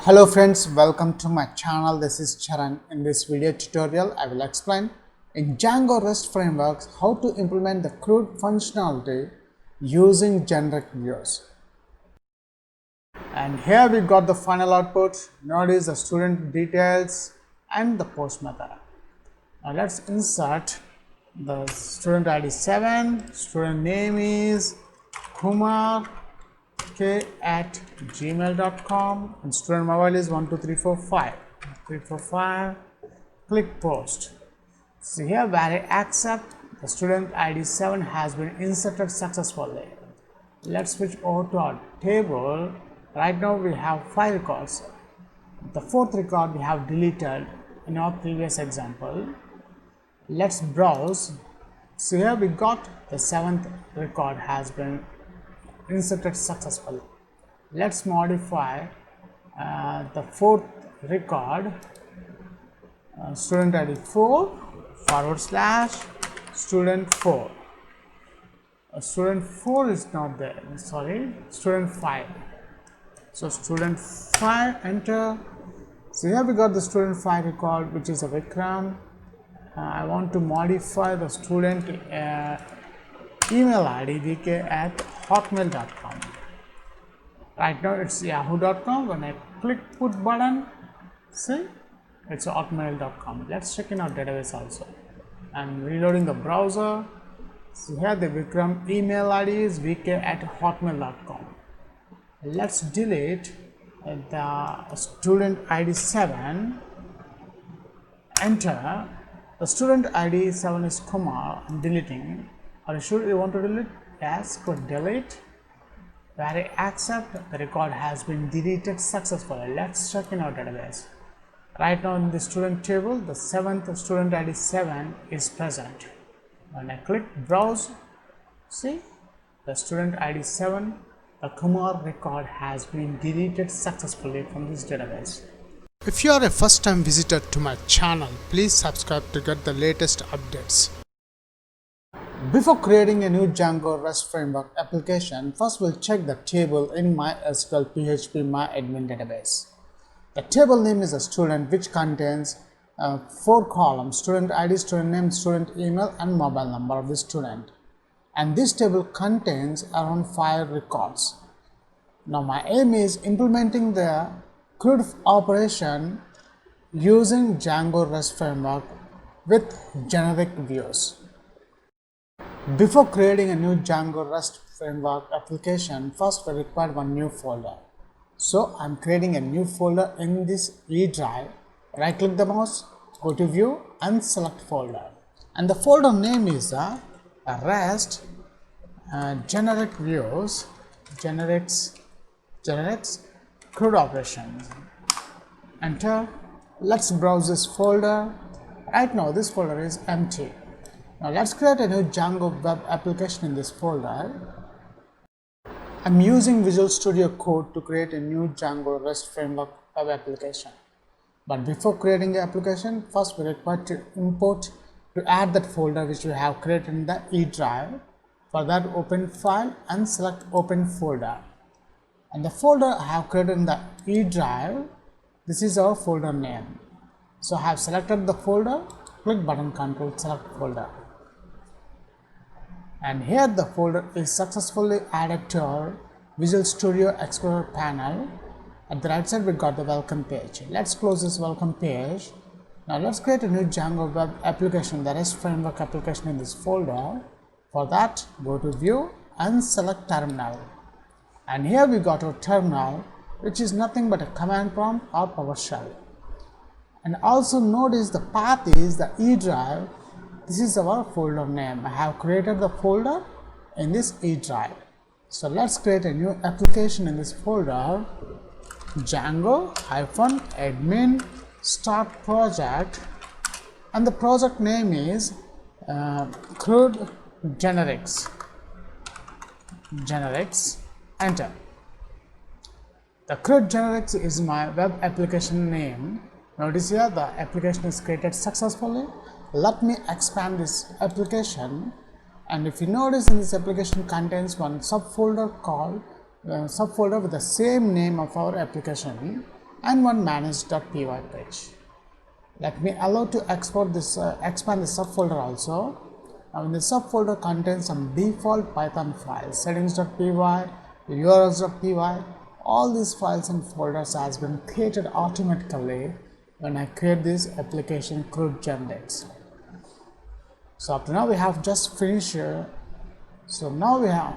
Hello friends, welcome to my channel. This is Charan. In this video tutorial, I will explain in Django REST frameworks how to implement the CRUD functionality using generic views. And here we got the final output. Notice the student details and the post method. Now let's insert the student ID 7, student name is Kumar k@gmail.com and student mobile is 12345. Click post. So here where I accept, the student ID 7 has been inserted successfully. Let's switch over to our table. Right now we have 5 records. The 4th record we have deleted in our previous example. Let's browse. So here we got the 7th record has been inserted successfully. Let's modify the 4th record, student ID 4 / student 4. Student 4 is not there, sorry, student 5. So student 5, enter. So here we got the student 5 record, which is a Vikram. I want to modify the student email ID vk@hotmail.com. Right now it's yahoo.com. When I click put button, see, it's hotmail.com. Let's check in our database also. I'm reloading the browser. So here the Vikram email ID is vk@hotmail.com. Let's delete the student ID 7. Enter. The student ID 7 is Kumar. I'm deleting. Are you sure you want to delete? Yes, click delete. Where I accept, the record has been deleted successfully. Let's check in our database. Right now in the student table, the 7th student ID 7 is present. When I click browse, see, the student ID 7, the Kumar record has been deleted successfully from this database. If you are a first time visitor to my channel, please subscribe to get the latest updates. Before creating a new Django REST framework application, first we'll check the table in MySQL PHP MyAdmin database. The table name is a student, which contains 4 columns: student ID, student name, student email and mobile number of the student. And this table contains around 5 records. Now my aim is implementing the CRUD operation using Django REST framework with generic views. Before creating a new Django REST framework application, first we require one new folder. So I'm creating a new folder in this E drive. Right click the mouse, go to view and select folder. And the folder name is REST generic views generics CRUD operations. Enter. Let's browse this folder. Right now this folder is empty. Now let's create a new Django web application in this folder. I'm using Visual Studio Code to create a new Django REST framework web application. But before creating the application, first we require to import to add that folder which we have created in the E drive. For that, open file and select open folder. And the folder I have created in the E drive, this is our folder name. So I have selected the folder, click button control, select folder. And here the folder is successfully added to our Visual Studio Explorer panel. At the right side we got the welcome page. Let's close this welcome page. Now let's create a new Django web application, the REST framework application in this folder. For that, go to view and select terminal. And here we got our terminal, which is nothing but a command prompt or PowerShell. And also notice the path is the E drive. This is our folder name. I have created the folder in this E drive. So let's create a new application in this folder. Django-admin start project, and the project name is CRUD generics. Enter. The CRUD generics is my web application name. Notice here the application is created successfully. Let me expand this application, and if you notice, in this application contains one subfolder called subfolder with the same name of our application, and one manage.py page. Let me allow to export this expand the subfolder also. Now in the subfolder contains some default Python files, settings.py, urls.py. All these files and folders has been created automatically when I create this application crude generates. So up to now we have just finished here. So now we have,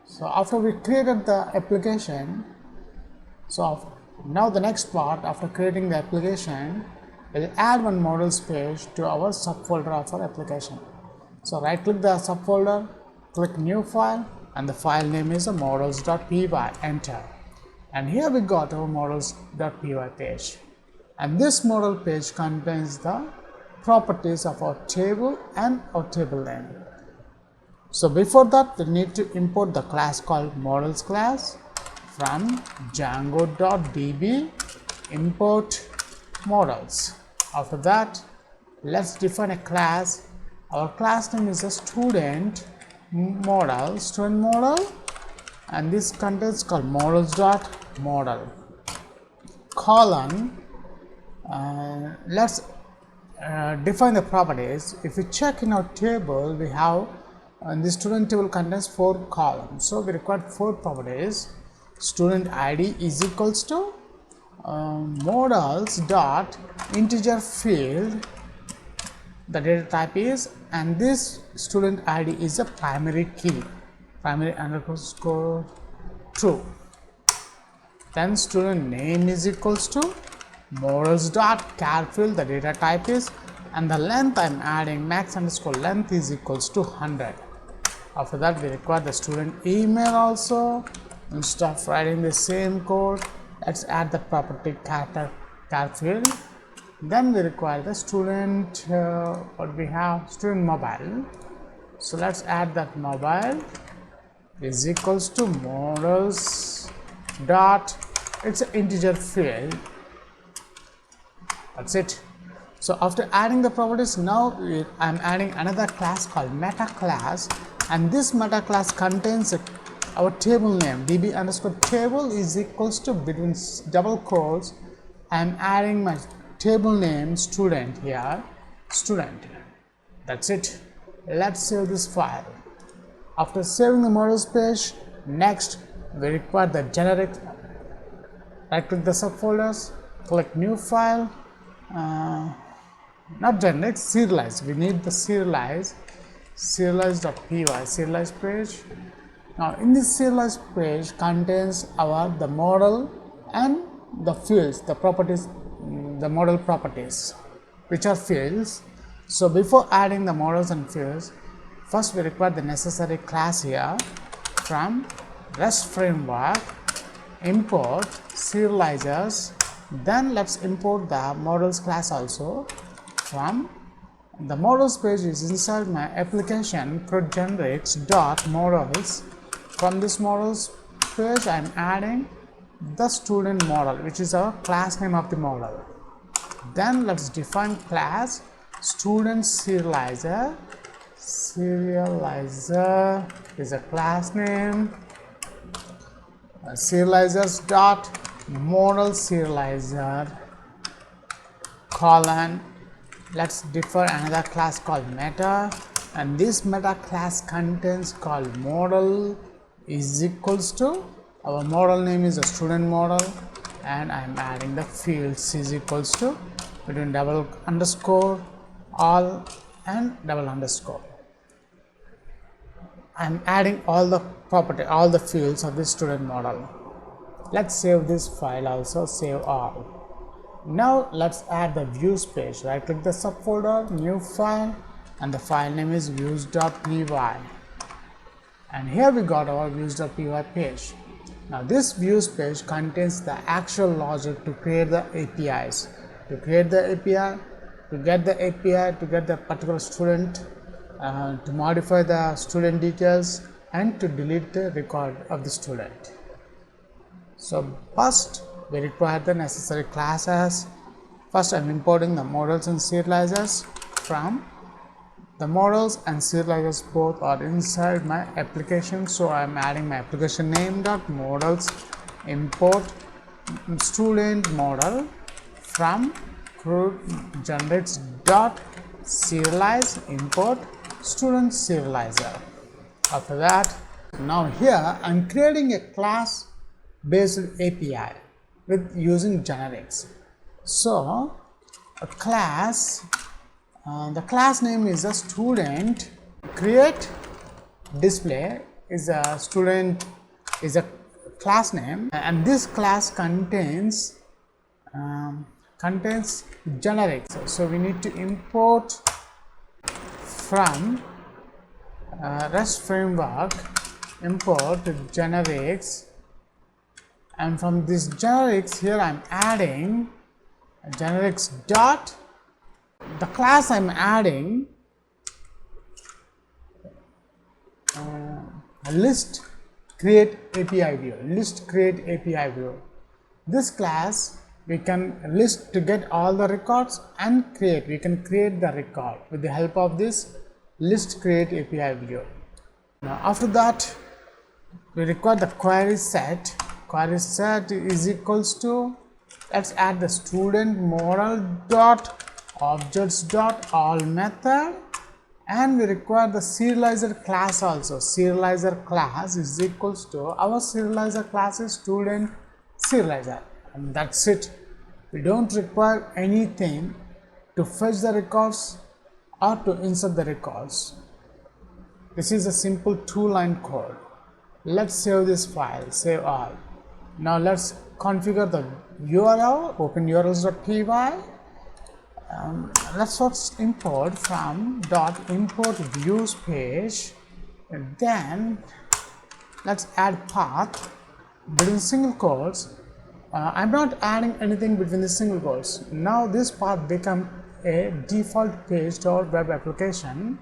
so after we created the application, so now the next part after creating the application, we'll add one models page to our subfolder of our application. So right click the subfolder, click new file, and the file name is models.py, enter. And here we got our models.py page. And this model page contains the properties of our table and our table name. So before that, we need to import the class called models class from django.db import models. After that, let's define a class. Our class name is a student model, and this contains called models.model colon. Let's define the properties. If we check in our table, we have the student table contains 4 columns, so we require 4 properties. Student ID is equals to models dot integer field, the data type is, and this student ID is a primary key, primary underscore true. Then student name is equals to models dot char field, the data type is, and the length I am adding max underscore length is equals to 100. After that, we require the student email also. Instead of writing the same code, let's add the property character char field. Then we require the student what we have, student mobile. So let's add that mobile is equals to models dot, it's an integer field. That's it. So after adding the properties, now I'm adding another class called meta class, and this meta class contains our table name db underscore table is equals to, between double quotes I'm adding my table name student here, student. That's it. Let's save this file. After saving the models page, next we require the generic. Right click the subfolders, click new file, not generic, serialize. We need the serialize, serialize.py, serialize page. Now in this serialized page contains the model and the fields, the properties, the model properties, which are fields. So before adding the models and fields, first we require the necessary class here from REST framework, import serializers. Then let's import the models class also from the models page is inside my application generates dot models. From this models page I am adding the student model, which is our class name of the model. Then let's define class student serializer. Serializer is a class name. Serializers dot model serializer colon. Let's define another class called meta, and this meta class contains called model is equals to, our model name is a student model, and I am adding the fields is equals to between double underscore all and double underscore. I am adding all the property, all the fields of this student model. Let's save this file also, save all. Now let's add the views page. Right click the subfolder, new file, and the file name is views.py. And here we got our views.py page. Now this views page contains the actual logic to create the APIs. To create the API, to get the API, to get the particular student, to modify the student details, and to delete the record of the student. So first we require the necessary classes. First I am importing the models and serializers from the models and serializers both are inside my application, so I am adding my application name dot models import student model from CRUD generates dot serialize import student serializer. After that, now here I am creating a class based API with using generics. So a class, the class name is a student, create display is a student, is a class name, and this class contains generics. So we need to import from REST framework, import generics, and from this generics here I am adding generics dot, the class I am adding list create API view, list create API view. This class we can list to get all the records and create, we can create the record with the help of this list create API view. Now after that we require the query set. Query set is equals to, let's add the student model dot objects dot all method, and we require the serializer class also. Serializer class is equals to, our serializer class is student serializer, and that's it. We don't require anything to fetch the records or to insert the records. This is a simple 2-line code. Let's save this file, save all. Now let's configure the URL, open urls.py. Let's first import from dot import views page, and then let's add path between single quotes. I'm not adding anything between the single quotes. Now this path become a default page to our web application.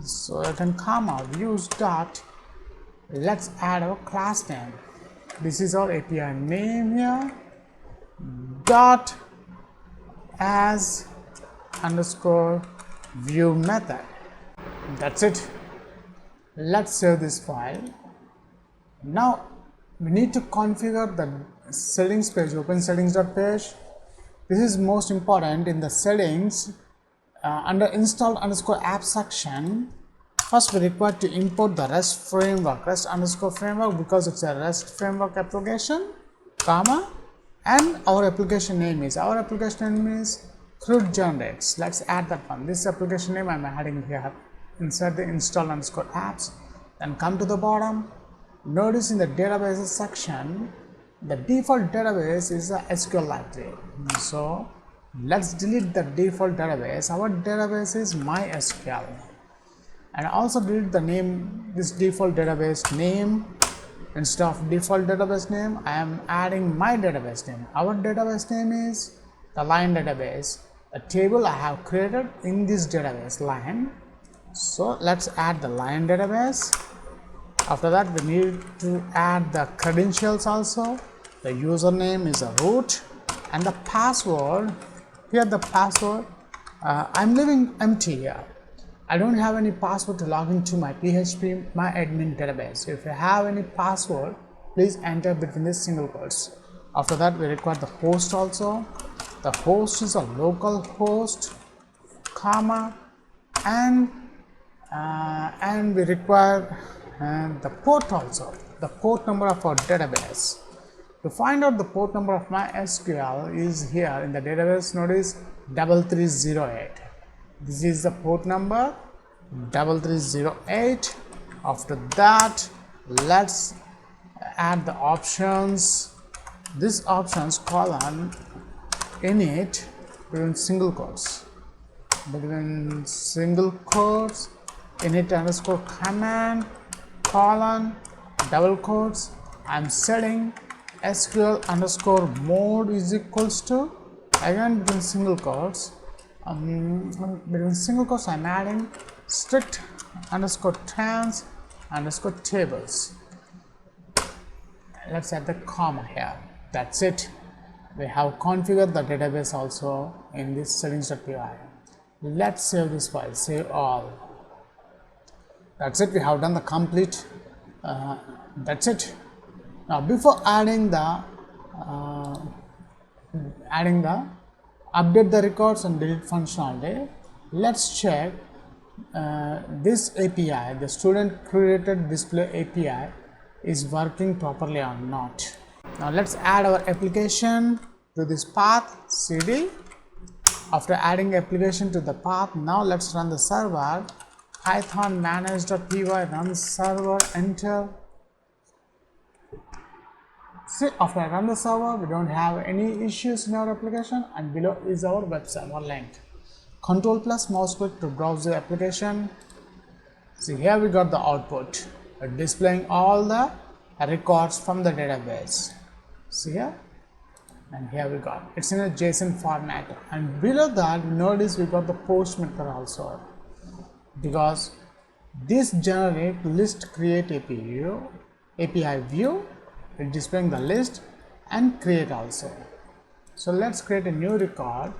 So I can comma views dot, let's add our class name. This is our API name here, dot as underscore view method. That's it. Let's save this file. Now we need to configure the settings page, open settings.page. This is most important in the settings. Under install underscore app section, first we require to import the REST framework, REST underscore framework, because it's a REST framework application, comma, and our application name is CRUD generates. Let's add that one. This application name I'm adding here. Insert the install underscore apps, then come to the bottom. Notice in the databases section, the default database is a SQL library. So let's delete the default database. Our database is MySQL, and also delete the name, this default database name. Instead of default database name, I am adding my database name. Our database name is the line database, a table I have created in this database line. So let's add the line database. After that we need to add the credentials also. The username is a root, and the password, here the password, I'm leaving empty here. I don't have any password to log into my PHP my admin database. If you have any password, please enter between these single quotes. After that we require the host also. The host is a local host, comma, and we require the port also, the port number of our database. To find out the port number of my SQL is here in the database. Notice 3308. This is the port number 3308. After that, let's add the options. This options colon init between single quotes, init underscore command colon double quotes. I'm setting SQL underscore mode is equals to, again between single quotes, I'm adding strict underscore trans underscore tables. Let's add the comma here. That's it. We have configured the database also in this settings.py. Let's save this file, save all. That's it. We have done the complete. That's it. Now before adding the update the records and delete functionality, let's check this API, the student created display API, is working properly or not. Now let's add our application to this path cd. After adding application to the path, now let's run the server. Python manage.py, run server, enter. See, after I run the server, we don't have any issues in our application, and below is our web server link. Control plus mouse click to browse the application. See, here we got the output, displaying all the records from the database. See here, and here we got it's in a JSON format, and below that notice we got the post method also, because this generate list create API view, it displaying the list and create also. So let's create a new record.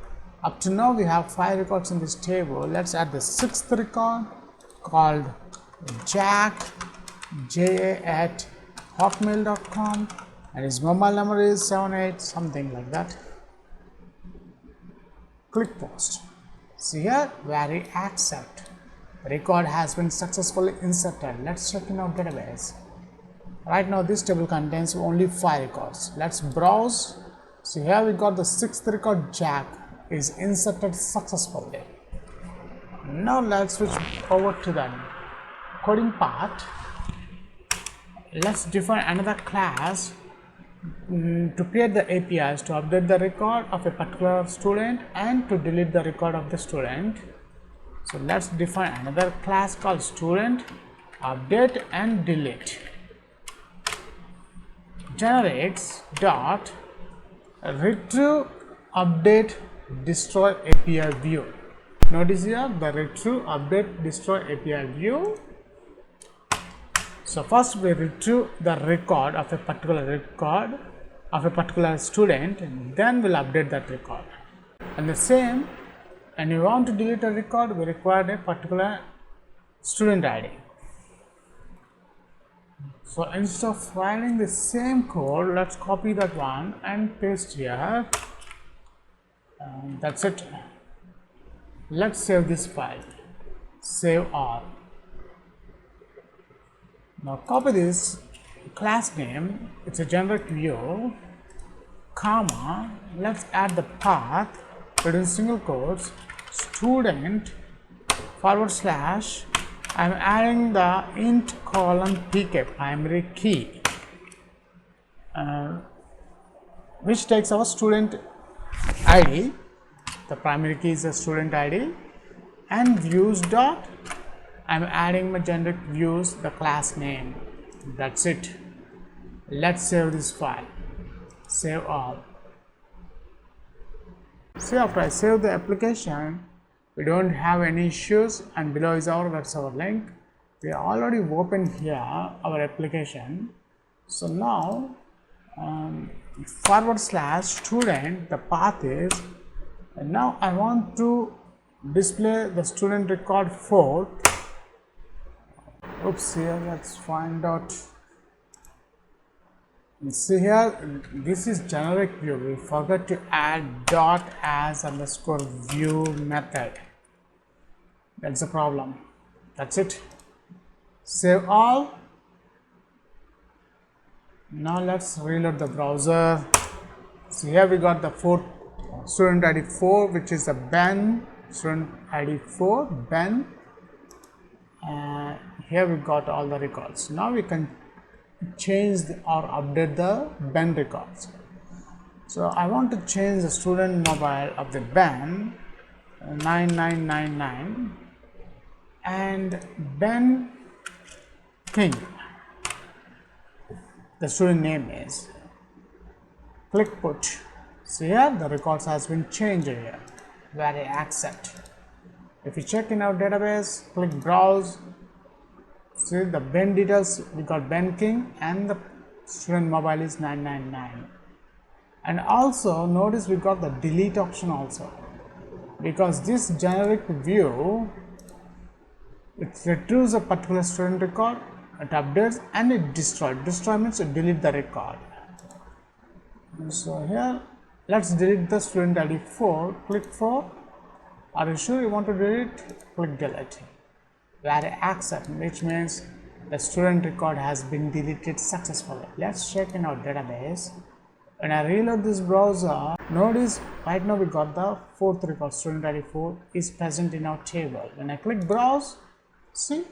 Up to now we have 5 records in this table. Let's add the 6th record called Jack ja@hotmail.com, and his mobile number is 78 something like that. Click post. See here, where we accept. Record has been successfully inserted. Let's check in our database. Right now this table contains only 5 records. Let's browse. See here we got the 6th record, Jack, is inserted successfully. Now let's switch over to the coding part. Let's define another class to create the APIs to update the record of a particular student and to delete the record of the student. So let's define another class called student, update and delete. Generates dot retrieve update destroy API view. Notice here the retrieve update destroy API view. So first we retrieve the record of a particular student, and then we'll update that record. And the same, and you want to delete a record, we require a particular student ID. So instead of writing the same code, let's copy that one and paste here. That's it. Let's save this file. Save all. Now copy this class name, it's a generic view, comma, let's add the path between single quotes, student / I'm adding the int colon pk primary key, which takes our student ID. The primary key is a student ID, and views dot I'm adding my generic views, the class name. That's it. Let's save this file. Save all. See, after I save the application, we don't have any issues, and below is our web server link. We already opened here our application. So now / student, the path is, and now I want to display the student record 4. Oops, here let's find out. See here, this is generic view. We forgot to add dot as underscore view method. That's the problem. That's it. Save all. Now let's reload the browser. So here we got the student ID 4, which is the Ben. Student ID 4 Ben. Here we got all the records. Now we can change or update the Ben records. So I want to change the student mobile of the Ben 9999 and Ben King. The student name is. Click put. So here the records has been changed here. Where I accept. If you check in our database, click browse. See the Ben details, we got Ben King and the student mobile is 999. And also notice we got the delete option also, because this generic view, it retrieves a particular student record, it updates and it destroys. Destroy means delete the record. So here let's delete the student ID 4. Click 4. Are you sure you want to delete? Click delete. Where accept, which means the student record has been deleted successfully. Let's check in our database. When I reload this browser, notice right now we got the fourth record, student ID 4 is present in our table. When I click browse, see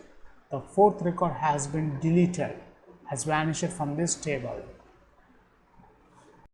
the fourth record has been deleted, has vanished from this table.